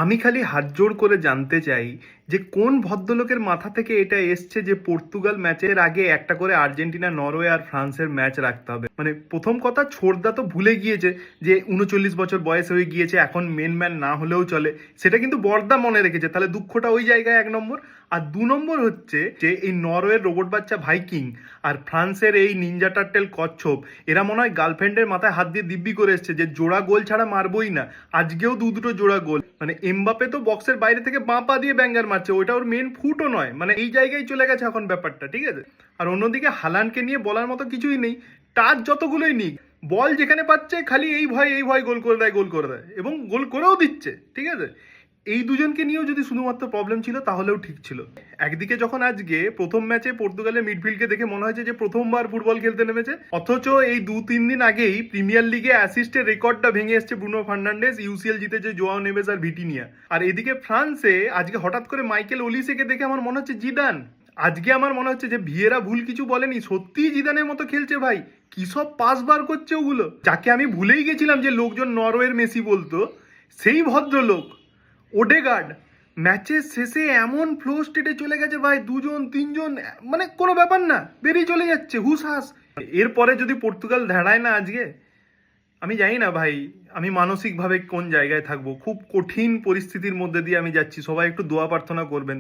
আমি খালি হাতজোড় করে জানতে চাই যে কোন ভদ্রলোকের মাথা থেকে এটা এসছে যে পর্তুগাল ম্যাচের আগে একটা করে আর্জেন্টিনা, নরওয়ে আর ফ্রান্সের ম্যাচ রাখতে হবে। মানে প্রথম কথা, ছোড়দা তো ভুলে গিয়েছে যে 39 বছর বয়স হয়ে গিয়েছে, এখন মেন ম্যান না হলেও চলে। সেটা কিন্তু বর্দা মনে রেখেছে, তাহলে দুঃখটা ওই জায়গায় 1 নম্বর। আর 2 নম্বর হচ্ছে যে এই নরওয়ের রোবট বাচ্চা ভাইকিং আর ফ্রান্সের এই নিনজা টার্টেল কচ্ছপ, এরা মনে হয় গার্লফ্রেন্ডের মাথায় হাত দিয়ে দিব্যি করে এসছে যে জোড়া গোল ছাড়া মারবই না। আজকেও দুটো জোড়া গোল। মানে এমবাপে তো বক্সের বাইরে থেকে বাঁ পা দিয়ে ব্যাঙ্গার মারছে, ওটা ওর মেন ফুটও নয়। মানে এই জায়গায় চলে গেছে এখন ব্যাপারটা, ঠিক আছে। আর অন্যদিকে হালান্ডকে নিয়ে বলার মতো কিছুই নেই। টাচ যতগুলোই নিক, বল যেখানে পাচ্ছে খালি এই ভয় গোল করে দেয় এবং গোল করেও দিচ্ছে, ঠিক আছে। এই দুজনকে নিয়েও যদি শুধুমাত্র প্রবলেম ছিল তাহলেও ঠিক ছিল। একদিকে যখন আজকে প্রথম ম্যাচে পর্তুগালের মিডফিল্ডকে দেখে মনে হয়েছে যে প্রথমবার ফুটবল খেলতে নেমেছে, অথচ এই 2-3 দিন আগেই প্রিমিয়ার লিগে অ্যাসিস্টের রেকর্ডটা ভেঙে এসছে ব্রুনো ফার্নান্ডেজ, ইউসিএল জিতেছে জোয়াও নেভেস আর ভিটিনিয়া। আর এদিকে ফ্রান্সে আজকে হঠাৎ করে মাইকেল ওলিসেকে দেখে আমার মনে হচ্ছে জিদান। আজকে আমার মনে হচ্ছে যে ভিয়েরা ভুল কিছু বলেনি, সত্যিই জিদানের মতো খেলছে ভাই। কি সব পাস বার করছে ওগুলো, যাকে আমি ভুলেই গেছিলাম যে লোকজন নরওয়ের মেসি বলতো, সেই ভদ্রলোক ওডেগার্ড ম্যাচের শেষে এমন ফ্লো স্টেটে চলে গেছে ভাই, 2-3 জন মানে কোনো ব্যাপার না, বেরিয়ে চলে যাচ্ছে হুসহাস। এরপরে যদি পর্তুগাল ধাড়ায় না আজকে, আমি জানি না ভাই আমি মানসিকভাবে কোন জায়গায় থাকবো। খুব কঠিন পরিস্থিতির মধ্যে দিয়ে আমি যাচ্ছি, সবাই একটু দোয়া প্রার্থনা করবেন।